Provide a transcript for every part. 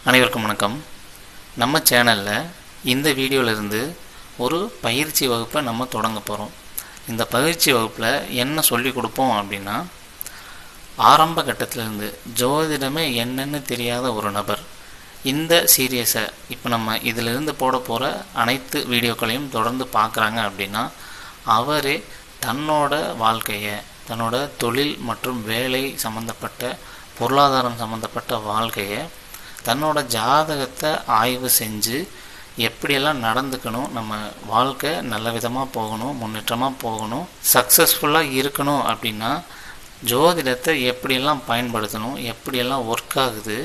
அனைவருக்கும் வணக்கம். நம்ம சேனலில் இந்த வீடியோவிலிருந்து ஒரு பயிற்சி வகுப்பை நம்ம தொடங்க போகிறோம். இந்த பயிற்சி வகுப்பில் என்ன சொல்லி கொடுப்போம் அப்படின்னா, ஆரம்ப கட்டத்திலிருந்து ஜோதிடமே என்னென்னு தெரியாத ஒரு நபர் இந்த சீரியஸை இப்போ நம்ம இதிலிருந்து போட போகிற அனைத்து வீடியோக்களையும் தொடர்ந்து பார்க்குறாங்க அப்படின்னா, அவரே தன்னோட வாழ்க்கையை, தன்னோட தொழில் மற்றும் வேலை சம்மந்தப்பட்ட, பொருளாதாரம் சம்மந்தப்பட்ட வாழ்க்கையை தன்னோட ஜாதகத்தை ஆய்வு செஞ்சு எப்படியெல்லாம் நடந்துக்கணும், நம்ம வாழ்க்கை நல்ல விதமாக போகணும், முன்னேற்றமாக போகணும், சக்ஸஸ்ஃபுல்லாக இருக்கணும் அப்படின்னா ஜோதிடத்தை எப்படியெல்லாம் பயன்படுத்தணும், எப்படியெல்லாம் ஒர்க் ஆகுது,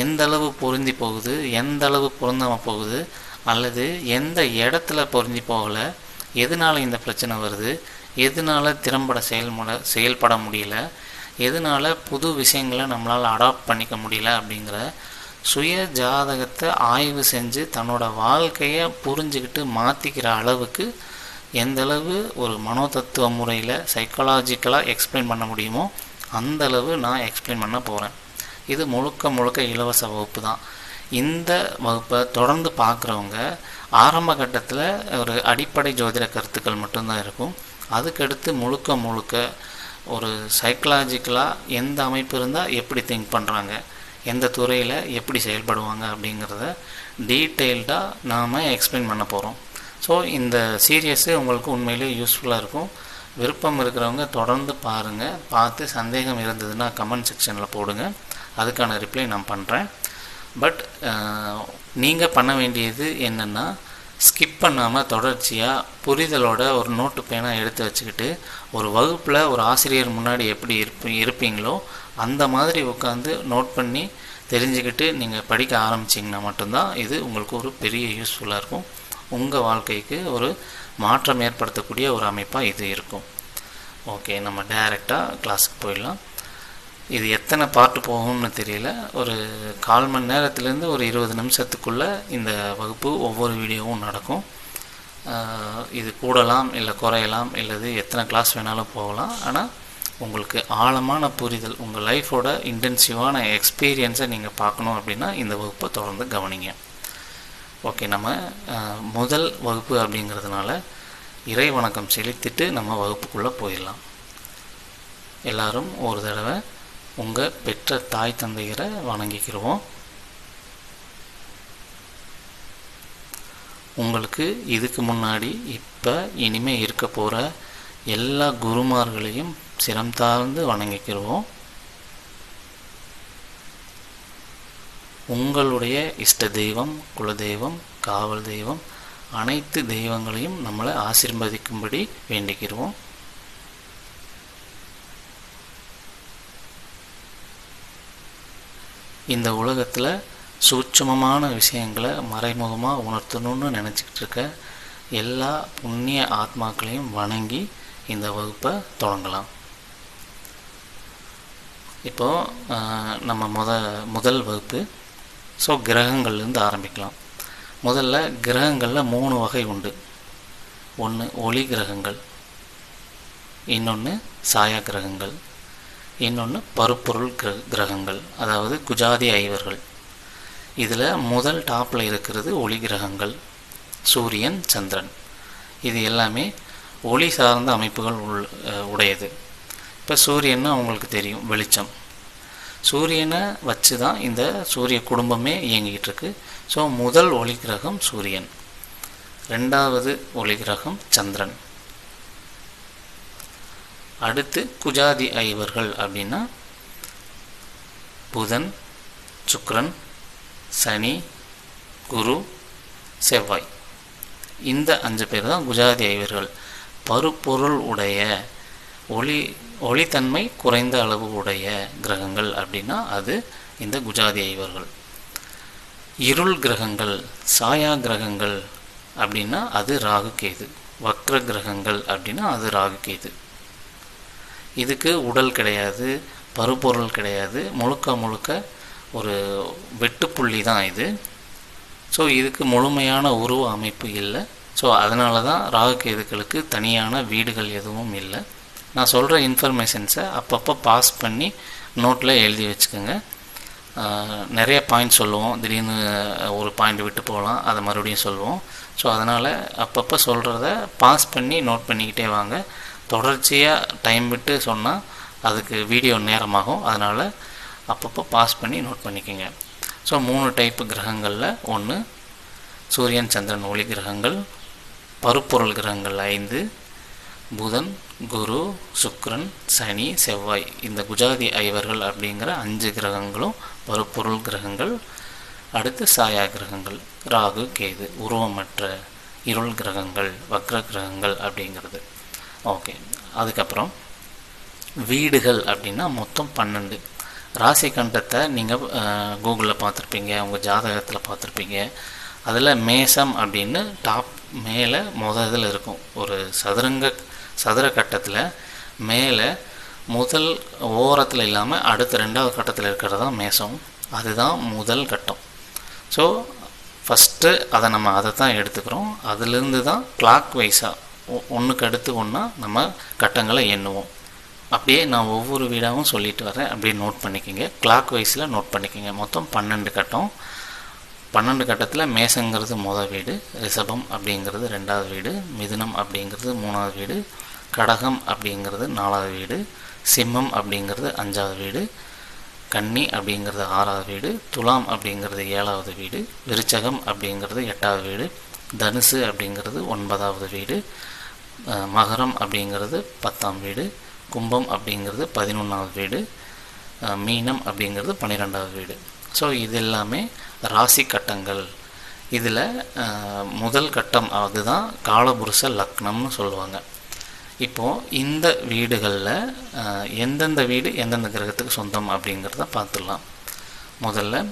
எந்த அளவு பொருந்தி போகுது, எந்த அளவு பொருந்தாமல் போகுது, அல்லது எந்த இடத்துல பொருந்தி போகலை, எதனால் இந்த பிரச்சனை வருது, எதனால் திறம்பட செயல்பட முடியல, எதனால் புது விஷயங்களை நம்மளால் அடாப்ட் பண்ணிக்க முடியல அப்படிங்கிற சுய ஜாதகத்தை ஆய்வு செஞ்சு தன்னோட வாழ்க்கையை புரிஞ்சுக்கிட்டு மாற்றிக்கிற அளவுக்கு எந்தளவு ஒரு மனோதத்துவ முறையில் சைக்காலஜிக்கலாக எக்ஸ்பிளைன் பண்ண முடியுமோ அந்தளவு நான் எக்ஸ்பிளைன் பண்ண போகிறேன். இது முழுக்க இலவச வகுப்பு தான். இந்த வகுப்பை தொடர்ந்து பார்க்குறவங்க ஆரம்ப கட்டத்தில் ஒரு அடிப்படை ஜோதிட கருத்துக்கள் மட்டும்தான் இருக்கும். அதுக்கடுத்து முழுக்க ஒரு சைக்காலஜிக்கலாக எந்த அமைப்பு இருந்தால் எப்படி திங்க் பண்ணுறாங்க, எந்த துறையில் எப்படி செயல்படுவாங்க அப்படிங்கிறத டீட்டெயில்டாக நாம் எக்ஸ்பிளைன் பண்ண போகிறோம். ஸோ இந்த சீரியஸு உங்களுக்கு உண்மையிலே யூஸ்ஃபுல்லாக இருக்கும். விருப்பம் இருக்கிறவங்க தொடர்ந்து பாருங்கள். பார்த்து சந்தேகம் இருந்ததுன்னா கமெண்ட் செக்ஷனில் போடுங்க, அதுக்கான ரிப்ளை நான் பண்ணுறேன். பட் நீங்கள் பண்ண வேண்டியது என்னென்னா, ஸ்கிப் பண்ணாமல் தொடர்ச்சியாக புரிதலோட ஒரு நோட்டு பேனா எடுத்து வச்சுக்கிட்டு ஒரு வகுப்பில் ஒரு ஆசிரியர் முன்னாடி எப்படி இருப்பீங்களோ அந்த மாதிரி உட்காந்து நோட் பண்ணி தெரிஞ்சுக்கிட்டு நீங்கள் படிக்க ஆரம்பிச்சிங்கன்னா மட்டும்தான் இது உங்களுக்கு ஒரு பெரிய யூஸ்ஃபுல்லாக இருக்கும். உங்கள் வாழ்க்கைக்கு ஒரு மாற்றம் ஏற்படுத்தக்கூடிய ஒரு அமைப்பாக இது இருக்கும். ஓகே, நம்ம டைரெக்டாக கிளாஸுக்கு போயிடலாம். இது எத்தனை பார்ட்டு போகும்னு தெரியல. ஒரு 1/4 மணி நேரத்துலேருந்து ஒரு 20 நிமிஷத்துக்குள்ளே இந்த வகுப்பு ஒவ்வொரு வீடியோவும் நடக்கும். இது கூடலாம் இல்லை குறையலாம், இல்லது எத்தனை கிளாஸ் வேணாலும் போகலாம். ஆனால் உங்களுக்கு ஆழமான புரிதல், உங்கள் லைஃபோட இன்டென்சிவான எக்ஸ்பீரியன்ஸை நீங்கள் பார்க்கணும் அப்படின்னா இந்த வகுப்பை தொடர்ந்து கவனிங்க. ஓகே, நம்ம முதல் வகுப்பு அப்படிங்கிறதுனால இறை வணக்கம் செலுத்திட்டு நம்ம வகுப்புக்குள்ளே போயிடலாம். எல்லோரும் ஒரு தடவை உங்கள் பெற்ற தாய் தந்தையரை வணங்கிக்கிடுவோம். உங்களுக்கு இதுக்கு முன்னாடி இப்போ இனிமேல் இருக்க போகிற எல்லா குருமார்களையும் சிரம் தாழ்ந்து வணங்கிக்கிடுவோம். உங்களுடைய இஷ்ட தெய்வம், குலதெய்வம், காவல் தெய்வம், அனைத்து தெய்வங்களையும் நம்மளை ஆசீர்வதிக்கும்படி வேண்டிக்கிடுவோம். இந்த உலகத்தில் சூட்சமமான விஷயங்களை மறைமுகமாக உணர்த்தணும்னு நினச்சிக்கிட்டு இருக்க எல்லா புண்ணிய ஆத்மாக்களையும் வணங்கி இந்த வகுப்பை தொடங்கலாம். இப்போது நம்ம முதல் வகுப்பு. ஸோ கிரகங்கள்லேருந்து ஆரம்பிக்கலாம். முதல்ல கிரகங்களில் 3 வகை உண்டு. ஒன்று ஒளி கிரகங்கள், இன்னொன்று சாயா கிரகங்கள், இன்னொன்று பருப்பொருள் கிரகங்கள், அதாவது குஜாதி ஐவர்கள். இதில் முதல் டாப்பில் இருக்கிறது ஒளி கிரகங்கள், சூரியன், சந்திரன். இது எல்லாமே ஒளி சார்ந்த அமைப்புகள் உடையது. இப்போ சூரியன்னு அவங்களுக்கு தெரியும், வெளிச்சம். சூரியனை வச்சு தான் இந்த சூரிய குடும்பமே இயங்கிக்கிட்டு இருக்கு. ஸோ முதல் ஒளி கிரகம் சூரியன், 2வது ஒளி கிரகம் சந்திரன், அடுத்து குஜாதி ஐவர்கள் அப்படின்னா புதன், சுக்கிரன், சனி, குரு, செவ்வாய். இந்த 5 பேர் தான் குஜாதி ஐவர்கள். பருப்பொருள் உடைய, ஒளித்தன்மை குறைந்த அளவு உடைய கிரகங்கள் அப்படின்னா அது இந்த குஜாதி ஐவர்கள். இருள் கிரகங்கள், சாயா கிரகங்கள் அப்படின்னா அது ராகு கேது. வக்ர கிரகங்கள் அப்படின்னா அது ராகு கேது. இதுக்கு உடல் கிடையாது, பருப்பொருள் கிடையாது, முழுக்க ஒரு வெட்டுப்புள்ளி தான் இது. ஸோ இதுக்கு முழுமையான உருவ அமைப்பு இல்லை. ஸோ அதனால தான் ராகு கேதுக்களுக்கு தனியான வீடுகள் எதுவும் இல்லை. நான் சொல்கிற இன்ஃபர்மேஷன்ஸை அப்பப்போ பாஸ் பண்ணி நோட்டில் எழுதி வச்சுக்கோங்க. நிறைய பாயிண்ட் சொல்லுவோம், திடீர்னு ஒரு பாயிண்ட் விட்டு போகலாம், அதை மறுபடியும் சொல்லுவோம். ஸோ அதனால் அப்பப்போ சொல்கிறத பாஸ் பண்ணி நோட் பண்ணிக்கிட்டே வாங்க. தொடர்ச்சியாக டைம் விட்டு சொன்னால் அதுக்கு வீடியோ நேரமாகும். அதனால் அப்பப்போ பாஸ் பண்ணி நோட் பண்ணிக்கோங்க. ஸோ 3 டைப்பு கிரகங்களில் ஒன்று சூரியன் சந்திரன் ஒளி கிரகங்கள், பருப்பொருள் கிரகங்கள் 5, புதன் குரு சுக்கிரன் சனி செவ்வாய், இந்த குஜாதி ஐவர்கள் அப்படிங்கிற 5 கிரகங்களும் பருப்பொருள் கிரகங்கள். அடுத்து சாயா கிரகங்கள் ராகு கேது, உருவமற்ற இருள் கிரகங்கள், வக்ர கிரகங்கள் அப்படிங்கிறது. ஓகே, அதுக்கப்புறம் வீடுகள் அப்படின்னா மொத்தம் 12. ராசி கண்டத்தை நீங்கள் கூகுளில் பார்த்துருப்பீங்க, உங்கள் ஜாதகத்தில் பார்த்துருப்பீங்க. அதில் மேசம் அப்படின்னு டாப் மேலே இதில் இருக்கும். ஒரு சதுர கட்டத்தில் மேலே முதல் ஓரத்தில் இல்லாமல் அடுத்த 2வது கட்டத்தில் இருக்கிறது தான் மேசம். அதுதான் முதல் கட்டம். ஸோ ஃபஸ்ட்டு அதை தான் எடுத்துக்கிறோம். அதிலிருந்து தான் கிளாக் வைஸாக ஒன்றுக்கு அடுத்து ஒன்றா நம்ம கட்டங்களை எண்ணுவோம். அப்படியே நான் ஒவ்வொரு வீடாகவும் சொல்லிட்டு வரேன், அப்படியே நோட் பண்ணிக்கோங்க. கிளாக் வைஸில் நோட் பண்ணிக்கோங்க. மொத்தம் 12 கட்டம். 12 கட்டத்தில் மேசங்கிறது முதல் வீடு, ரிஷபம் அப்படிங்கிறது 2வது வீடு, மிதுனம் அப்படிங்கிறது 3வது வீடு, கடகம் அப்படிங்கிறது 4வது வீடு, சிம்மம் அப்படிங்கிறது 5வது வீடு, கன்னி அப்படிங்கிறது 6வது வீடு, துலாம் அப்படிங்கிறது 7வது வீடு, விருச்சகம் அப்படிங்கிறது 8வது வீடு, தனுசு அப்படிங்கிறது 9வது வீடு, மகரம் அப்படிங்கிறது 10ஆம் வீடு, கும்பம் அப்படிங்கிறது 11வது வீடு, மீனம் அப்படிங்கிறது 12வது வீடு. ஸோ இது எல்லாமே ராசி கட்டங்கள். இதில் முதல் கட்டம் அதுதான் காலபுருஷ லக்னம்னு சொல்லுவாங்க. இப்போது இந்த வீடுகளில் எந்தெந்த வீடு எந்தெந்த கிரகத்துக்கு சொந்தம் அப்படிங்கிறத பார்த்துடலாம். முதல்ல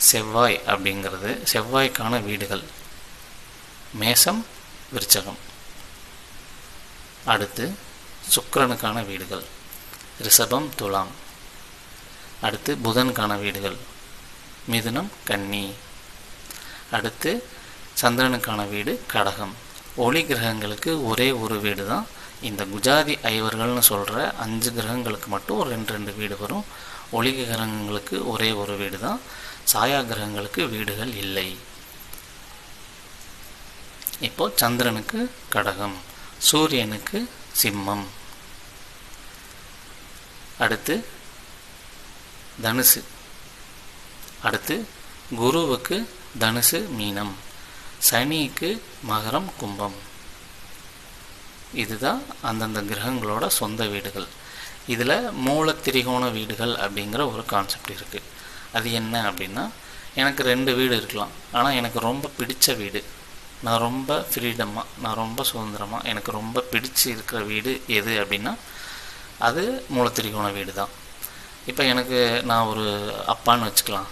செவ்வாய் அப்படிங்கிறது, செவ்வாய்க்கான வீடுகள் மேசம் விருச்சகம். அடுத்து சுக்கிரனுக்கான வீடுகள் ரிஷபம் துலாம். அடுத்து புதனுக்கான வீடுகள் மிதுனம் கன்னி. அடுத்து சந்திரனுக்கான வீடு கடகம். ஒளி கிரகங்களுக்கு ஒரே ஒரு வீடு தான். இந்த குஜாதி ஐவர்கள்னு சொல்கிற 5 கிரகங்களுக்கு மட்டும் ஒரு 2 வீடு வரும். ஒளி கிரகங்களுக்கு ஒரே ஒரு வீடு தான். சாயா கிரகங்களுக்கு வீடுகள் இல்லை. இப்போ சந்திரனுக்கு கடகம், சூரியனுக்கு சிம்மம். அடுத்து தனுசு. அடுத்து குருவுக்கு தனுசு மீனம், சனிக்கு மகரம் கும்பம். இதுதான் அந்தந்த கிரகங்களோட சொந்த வீடுகள். இதில் மூலத்திரிகோண வீடுகள் அப்படிங்கிற ஒரு கான்செப்ட் இருக்குது. அது என்ன அப்படின்னா, எனக்கு 2 வீடு இருக்கலாம், ஆனால் எனக்கு ரொம்ப பிடிச்ச வீடு, நான் ரொம்ப ஃப்ரீடமாக, நான் ரொம்ப சுதந்திரமாக, எனக்கு ரொம்ப பிடிச்சி இருக்கிற வீடு எது அப்படின்னா அது மூலத்திரிகோண வீடு தான். இப்போ எனக்கு நான் ஒரு அப்பான்னு வச்சுக்கலாம்,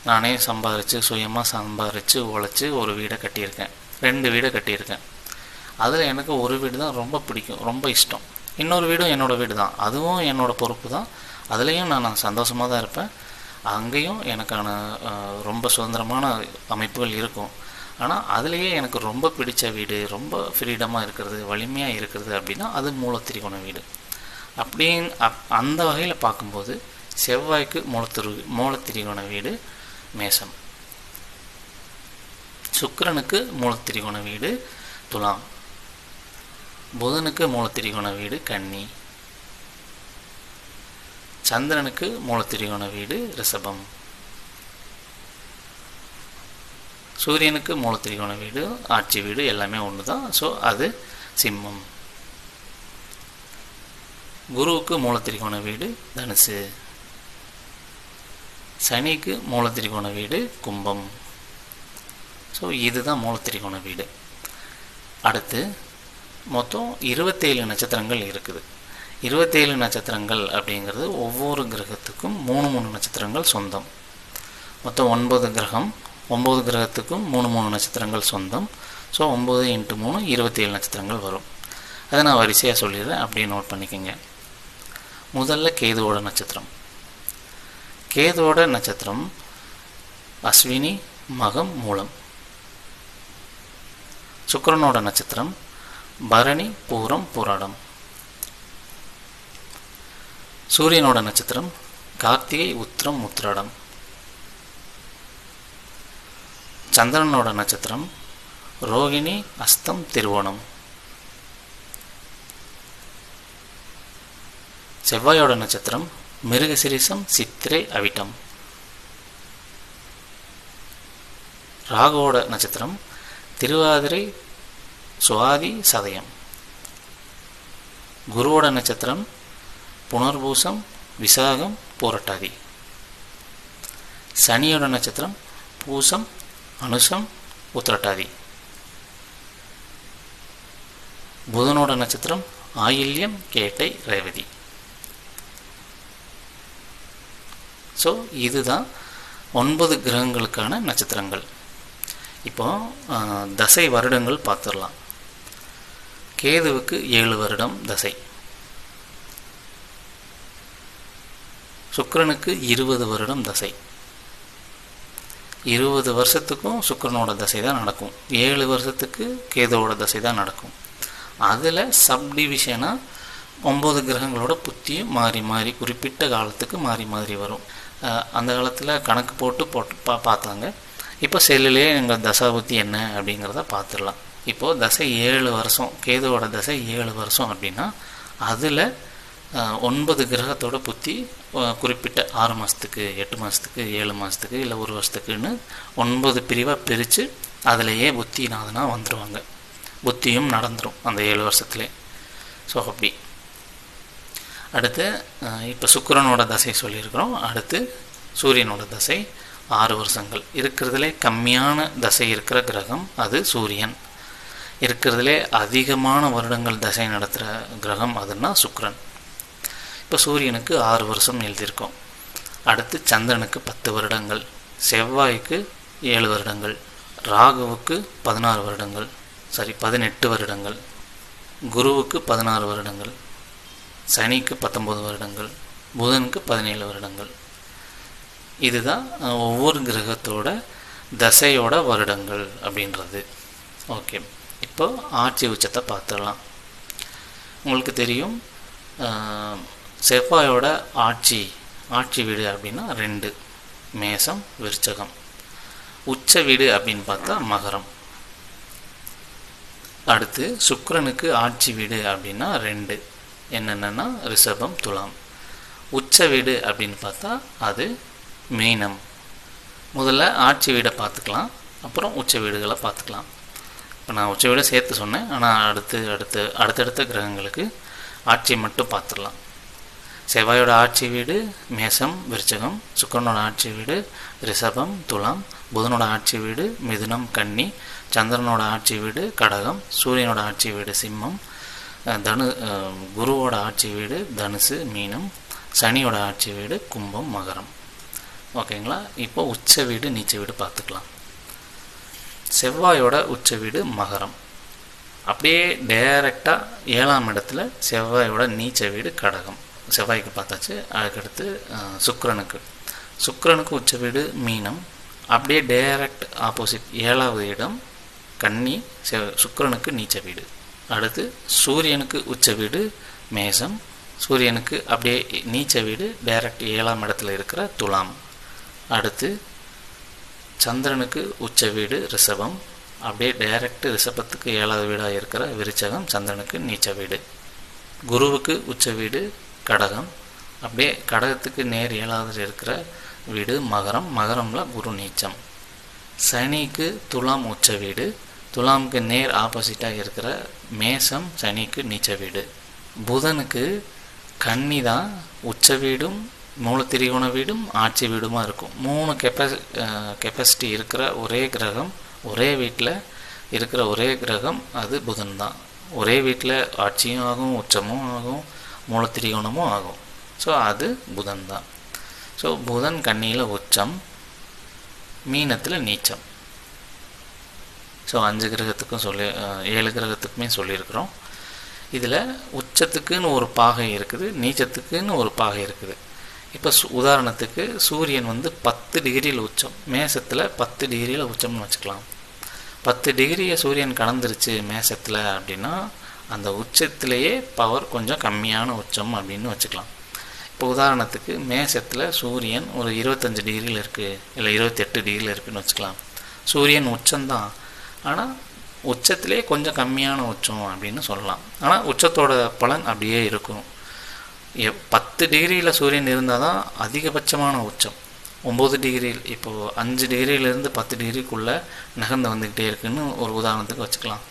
நானே சம்பாரித்து சுயமாக சம்பாரித்து உழைச்சி ஒரு வீடை கட்டியிருக்கேன், 2 வீடை கட்டியிருக்கேன். அதில் எனக்கு ஒரு வீடு தான் ரொம்ப பிடிக்கும், ரொம்ப இஷ்டம். இன்னொரு வீடும் என்னோடய வீடு தான், அதுவும் என்னோடய பொறுப்பு தான். அதுலேயும் நான் சந்தோஷமாக தான் இருப்பேன். அங்கேயும் எனக்கான ரொம்ப சுதந்திரமான அமைப்புகள் இருக்கும். ஆனால் அதுலேயே எனக்கு ரொம்ப பிடிச்ச வீடு, ரொம்ப ஃப்ரீடமாக இருக்கிறது, வலிமையாக இருக்கிறது அப்படின்னா அது மூலத்திரிகோண வீடு. அப்படின்னு அந்த வகையில் பார்க்கும்போது செவ்வாய்க்கு மூலத்திரிகோண வீடு மேசம், சுக்கிரனுக்கு மூலத்திரிகோண வீடு துலாம், புதனுக்கு மூலத்திரிகோண வீடு கன்னி, சந்திரனுக்கு மூலத்திரிகோண வீடு ரிஷபம், சூரியனுக்கு மூலத்திரிகோண வீடு ஆட்சி வீடு எல்லாமே ஒன்று தான். ஸோ அது சிம்மம். குருவுக்கு மூலத்திரிகோண வீடு தனுசு, சனிக்கு மூலத்திரிகோண வீடு கும்பம். ஸோ இதுதான் மூலத்திரிகோண வீடு. அடுத்து மொத்தம் 27 நட்சத்திரங்கள் இருக்குது. 27 நட்சத்திரங்கள் அப்படிங்கிறது ஒவ்வொரு கிரகத்துக்கும் 3 நட்சத்திரங்கள் சொந்தம். மொத்தம் 9 கிரகம், 9 கிரகத்துக்கும் 3 நட்சத்திரங்கள் சொந்தம். ஸோ 9 × 3 27 நட்சத்திரங்கள் வரும். அதை நான் வரிசையாக சொல்லிடுறேன், அப்படியே நோட் பண்ணிக்கோங்க. முதல்ல கேதுவோட நட்சத்திரம். கேதுவோட நட்சத்திரம் அஸ்வினி மகம் மூலம். சுக்கிரனோட நட்சத்திரம் பரணி பூரம் பூராடம். சூரியனோட நட்சத்திரம் கார்த்திகை உத்திரம் உத்திராடம். சந்திரனோட நட்சத்திரம் ரோகிணி, அஸ்தம், திருவோணம். செவ்வாயோட நட்சத்திரம் மிருகசிரிசம், சித்திரை, அவிட்டம். ராகுவோட நட்சத்திரம் திருவாதிரை, சுவாதி, சதயம். குருவோட நட்சத்திரம் புனர்பூசம், விசாகம், பூரட்டாதி. சனியோட நட்சத்திரம் பூசம், அனுஷம், உத்திரட்டாதி. புதனோட நட்சத்திரம் ஆயில்யம், கேட்டை, ரேவதி. ஸோ இதுதான் 9 கிரகங்களுக்கான நட்சத்திரங்கள். இப்போ தசை வருடங்கள் பார்த்துடலாம். கேதுவுக்கு 7 வருடம் தசை, சுக்கிரனுக்கு 20 வருடம் தசை. 20 வருஷத்துக்கும் சுக்கிரனோட தசை தான் நடக்கும், 7 வருஷத்துக்கு கேதுவோட தசை தான் நடக்கும். அதில் சப்டிவிஷனாக 9 கிரகங்களோட புத்தியும் மாறி மாறி குறிப்பிட்ட காலத்துக்கு மாறி மாறி வரும். அந்த காலத்தில் கணக்கு போட்டு பார்த்தாங்க. இப்போ செல்லுலேயே எங்கள் தசாபுத்தி என்ன அப்படிங்கிறத பார்த்துடலாம். இப்போது தசை 7 வருஷம், கேதுவோட தசை 7 வருஷம் அப்படின்னா அதில் 9 கிரகத்தோட புத்தி குறிப்பிட்ட 6 மாதத்துக்கு, 8 மாதத்துக்கு, 7 மாதத்துக்கு, இல்லை 1 வருஷத்துக்குன்னு 9 பிரிவாக பிரித்து அதிலேயே புத்திநாதனா வந்துடுவாங்க. புத்தியும் நடந்துடும் அந்த 7 வருஷத்துலேயே. ஸோ அப்படி அடுத்து இப்போ சுக்கிரனோட தசை சொல்லியிருக்கிறோம். அடுத்து சூரியனோட தசை 6 வருஷங்கள். இருக்கிறதுலே கம்மியான தசை இருக்கிற கிரகம் அது சூரியன். இருக்கிறதுலே அதிகமான வருடங்கள் தசை நடத்துகிற கிரகம் அதுன்னா சுக்கிரன். இப்போ சூரியனுக்கு 6 வருஷம் எழுதியிருக்கோம். அடுத்து சந்திரனுக்கு 10 வருடங்கள், செவ்வாய்க்கு 7 வருடங்கள், ராகுவுக்கு 18 வருடங்கள், குருவுக்கு 16 வருடங்கள், சனிக்கு 19 வருடங்கள், புதனுக்கு 17 வருடங்கள். இதுதான் ஒவ்வொரு கிரகத்தோட தசையோட வருடங்கள் அப்படின்றது. ஓகே, இப்போ ஆட்சி உச்சத்தை பார்த்துடலாம். உங்களுக்கு தெரியும் செவ்வாயோட ஆட்சி வீடு அப்படின்னா 2, மேசம், விருச்சகம். உச்ச வீடு அப்படின்னு பார்த்தா மகரம். அடுத்து சுக்கிரனுக்கு ஆட்சி வீடு அப்படின்னா 2, என்னென்னா ரிஷபம், துலாம். உச்ச வீடு அப்படின்னு பார்த்தா அது மீனம். முதல்ல ஆட்சி வீடை பார்த்துக்கலாம், அப்புறம் உச்ச வீடுகளை பார்த்துக்கலாம். இப்போ நான் உச்ச வீடை சேர்த்து சொன்னேன், ஆனால் அடுத்தடுத்த கிரகங்களுக்கு ஆட்சி மட்டும் பார்த்துடலாம். செவ்வாயோட ஆட்சி வீடு மேசம், விருச்சகம். சுக்கிரனோட ஆட்சி வீடு ரிஷபம், துலாம். புதனோட ஆட்சி வீடு மிதுனம், கன்னி. சந்திரனோட ஆட்சி வீடு கடகம். சூரியனோட ஆட்சி வீடு சிம்மம். குருவோட ஆட்சி வீடு தனுசு, மீனம். சனியோட ஆட்சி வீடு கும்பம், மகரம். ஓகேங்களா? இப்போ உச்ச வீடு நீச்ச வீடு பார்த்துக்கலாம். செவ்வாயோட உச்ச வீடு மகரம். அப்படியே டைரெக்டாக 7ஆம் இடத்துல செவ்வாயோட நீச்ச வீடு கடகம். செவ்வாய்க்கு பார்த்தாச்சு. அதுக்கடுத்து சுக்கிரனுக்கு உச்ச வீடு மீனம். அப்படியே டைரக்ட் ஆப்போசிட் 7வது இடம் கன்னி, சுக்கிரனுக்கு நீச்ச வீடு. அடுத்து சூரியனுக்கு உச்ச வீடு மேசம். சூரியனுக்கு அப்படியே நீச்ச வீடு டைரக்ட் 7ஆம் இடத்துல இருக்கிற துலாம். அடுத்து சந்திரனுக்கு உச்ச வீடு ரிஷபம். அப்படியே டைரக்ட் ரிஷபத்துக்கு 7வது வீடாக இருக்கிற விருச்சகம், சந்திரனுக்கு நீச்ச வீடு. குருவுக்கு உச்ச வீடு கடகம். அப்படியே கடகத்துக்கு நேர் 7வது இருக்கிற வீடு மகரம். மகரமில் குரு நீச்சம். சனிக்கு துலாம் உச்ச வீடு. துலாமுக்கு நேர் ஆப்போசிட்டாக இருக்கிற மேசம் சனிக்கு நீச்ச வீடு. புதனுக்கு கன்னி தான் உச்ச வீடும் மூலத்திரிகோண வீடும் ஆட்சி வீடுமா இருக்கும். 3 கெப்பாசிட்டி இருக்கிற ஒரே கிரகம், ஒரே வீட்டில் இருக்கிற ஒரே கிரகம் அது புதன் தான். ஒரே வீட்டில் ஆட்சியும் ஆகும், உச்சமும் ஆகும், மூலத்திரிகோணமும் ஆகும். ஸோ அது புதன் தான். ஸோ புதன் கன்னியில் உச்சம், மீனத்தில் நீச்சம். ஸோ 5 கிரகத்துக்கும் 7 கிரகத்துக்குமே சொல்லியிருக்கிறோம். இதில் உச்சத்துக்குன்னு ஒரு பாகை இருக்குது, நீச்சத்துக்குன்னு ஒரு பாகை இருக்குது. இப்போ உதாரணத்துக்கு சூரியன் 10 டிகிரியில் உச்சம், மேசத்தில் 10 டிகிரியில் உச்சம்னு வச்சுக்கலாம். 10 டிகிரியை சூரியன் கடந்துருச்சு மேசத்தில் அப்படின்னா அந்த உச்சத்திலேயே பவர் கொஞ்சம் கம்மியான உச்சம் அப்படின்னு வச்சுக்கலாம். இப்போ உதாரணத்துக்கு மேசத்தில் சூரியன் ஒரு 25 டிகிரியில் இருக்குது, இல்லை 28 டிகிரியில் இருக்குதுன்னு வச்சுக்கலாம். சூரியன் உச்சம்தான், ஆனால் உச்சத்திலே கொஞ்சம் கம்மியான உச்சம் அப்படின்னு சொல்லலாம். ஆனால் உச்சத்தோட பலன் அப்படியே இருக்கும். 10 டிகிரியில் சூரியன் இருந்தால் தான் அதிகபட்சமான உச்சம். 9 டிகிரி, இப்போது 5 டிகிரியிலேருந்து 10 டிகிரிக்குள்ளே நகர்ந்து வந்துக்கிட்டே இருக்குதுன்னு ஒரு உதாரணத்துக்கு வச்சுக்கலாம்.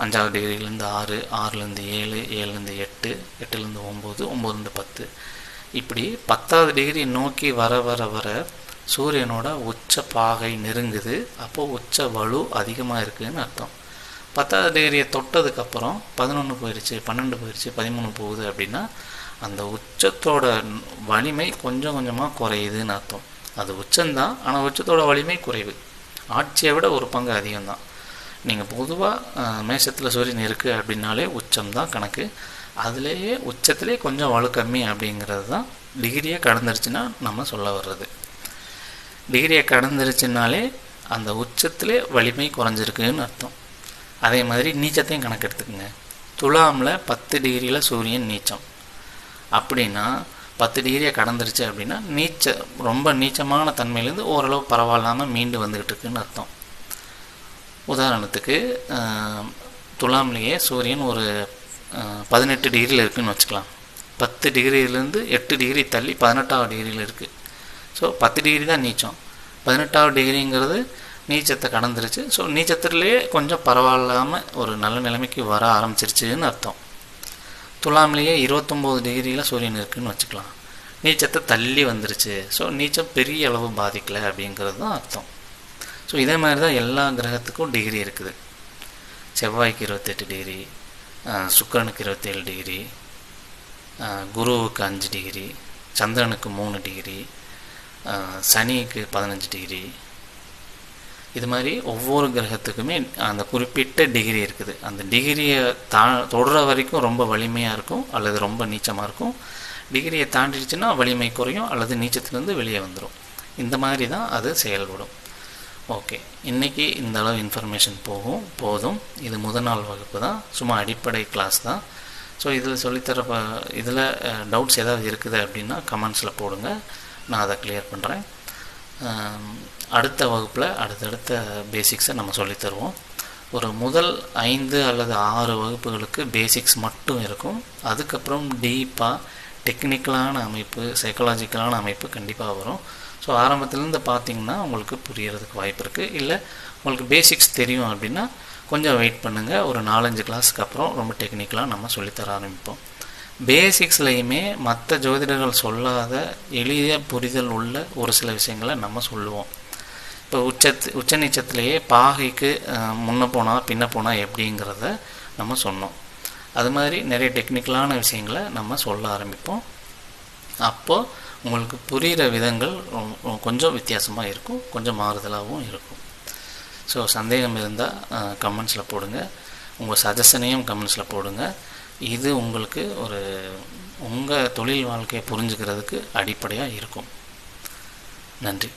5வது டிகிரிலேருந்து 6, 6லேருந்து 7, 7லேருந்து 8, 8லேருந்து 9, 9லேருந்து 10, இப்படி 10வது டிகிரி நோக்கி வர வர வர சூரியனோட உச்ச பாகை நெருங்குது. அப்போது உச்ச வலு அதிகமாக இருக்குதுன்னு அர்த்தம். 10வது டிகிரியை தொட்டதுக்கப்புறம் 11 போயிடுச்சு, 12 போயிடுச்சு, 13 போகுது அப்படின்னா அந்த உச்சத்தோட வலிமை கொஞ்சம் கொஞ்சமாக குறையுதுன்னு அர்த்தம். அது உச்சம்தான், ஆனால் உச்சத்தோட வலிமை குறைவு. ஆட்சியை விட ஒரு பங்கு அதிகம்தான். நீங்கள் பொதுவாக மேஷத்தில் சூரியன் இருக்குது அப்படின்னாலே உச்சம்தான் கணக்கு. அதுலேயே உச்சத்திலே கொஞ்சம் வலு கம்மி அப்படிங்கிறது தான் டிகிரியை கடந்துருச்சுன்னா நம்ம சொல்ல வர்றது. டிகிரியை கடந்துருச்சுனாலே அந்த உச்சத்திலே வலிமை குறைஞ்சிருக்குன்னு அர்த்தம். அதே மாதிரி நீச்சத்தையும் கணக்கெடுத்துக்குங்க. துலாமில் 10 டிகிரியில் சூரியன் நீச்சம் அப்படின்னா 10 டிகிரியை கடந்துருச்சு அப்படின்னா ரொம்ப நீச்சமான தன்மையிலேருந்து ஓரளவு பரவாயில்லாமல் மீண்டு வந்துக்கிட்டு இருக்குன்னு அர்த்தம். உதாரணத்துக்கு துலாம்லேயே சூரியன் ஒரு 18 டிகிரியில் இருக்குதுன்னு வச்சுக்கலாம். 10 டிகிரியிலேருந்து 8 டிகிரி தள்ளி 18வது டிகிரியில் இருக்குது. ஸோ 10 டிகிரி தான் நீச்சம். 18வது டிகிரிங்கிறது நீச்சத்தை கடந்துருச்சு. ஸோ நீச்சத்துலேயே கொஞ்சம் பரவாயில்லாமல் ஒரு நல்ல நிலைமைக்கு வர ஆரம்பிச்சிருச்சுன்னு அர்த்தம். துலாம்லேயே 29 டிகிரியில் சூரியன் இருக்குதுன்னு வச்சுக்கலாம். நீச்சத்தை தள்ளி வந்துருச்சு. ஸோ நீச்சம் பெரிய அளவு பாதிக்கலை அப்படிங்கிறது தான் அர்த்தம். ஸோ இதே மாதிரி தான் எல்லா கிரகத்துக்கும் டிகிரி இருக்குது. செவ்வாய்க்கு 28 டிகிரி, சுக்கிரனுக்கு 27 டிகிரி, குருவுக்கு 5 டிகிரி, சந்திரனுக்கு 3 டிகிரி, சனிக்கு 15 டிகிரி. இது மாதிரி ஒவ்வொரு கிரகத்துக்குமே அந்த குறிப்பிட்ட டிகிரி இருக்குது. அந்த டிகிரியை தொடுற வரைக்கும் ரொம்ப வலிமையாக இருக்கும் அல்லது ரொம்ப நீச்சமாக இருக்கும். டிகிரியை தாண்டிடுச்சுன்னா வலிமை குறையும் அல்லது நீச்சத்துலேருந்து வெளியே வந்துடும். இந்த மாதிரி தான் அது செயல்படும். ஓகே, இன்றைக்கி இந்த அளவு இன்ஃபர்மேஷன் போதும். இது முதல் நாள் வகுப்பு தான், சும்மா அடிப்படை கிளாஸ் தான். ஸோ இதில் சொல்லித்தர இதில் டவுட்ஸ் ஏதாவது இருக்குது அப்படின்னா கமெண்ட்ஸில் போடுங்க, நான் அதை கிளியர் பண்ணுறேன். அடுத்த வகுப்பில் அடுத்தடுத்த பேசிக்ஸை நம்ம சொல்லித்தருவோம். ஒரு முதல் 5 அல்லது 6 வகுப்புகளுக்கு பேசிக்ஸ் மட்டும் இருக்கும். அதுக்கப்புறம் டீப்பாக டெக்னிக்கலான அமைப்பு, சைக்காலஜிக்கலான அமைப்பு கண்டிப்பாக வரும். ஸோ ஆரம்பத்துலேருந்து பார்த்திங்கன்னா உங்களுக்கு புரியறதுக்கு வாய்ப்பு இருக்குது. இல்லை உங்களுக்கு பேசிக்ஸ் தெரியும் அப்படின்னா கொஞ்சம் வெயிட் பண்ணுங்கள். ஒரு 4-5 கிளாஸுக்கு அப்புறம் ரொம்ப டெக்னிக்கலாக நம்ம சொல்லித்தர ஆரம்பிப்போம். பேசிக்ஸ்லையுமே மற்ற ஜோதிடர்கள் சொல்லாத எளிய புரிதல் உள்ள ஒரு சில விஷயங்களை நம்ம சொல்லுவோம். இப்போ உச்ச நீச்சத்திலேயே பாகைக்கு முன்ன போனால் பின்ன போனால் எப்படிங்கிறத நம்ம சொன்னோம். அது மாதிரி நிறைய டெக்னிக்கலான விஷயங்களை நம்ம சொல்ல ஆரம்பிப்போம். அப்போது உங்களுக்கு புரிகிற விதங்கள் கொஞ்சம் வித்தியாசமாக இருக்கும், கொஞ்சம் மாறுதலாகவும் இருக்கும். ஸோ சந்தேகம் இருந்தால் கமெண்ட்ஸில் போடுங்க. உங்கள் சஜஷனையும் கமெண்ட்ஸில் போடுங்க. இது உங்களுக்கு உங்கள் தொழில் வாழ்க்கையை புரிஞ்சுக்கிறதுக்கு அடிப்படையாக இருக்கும். நன்றி.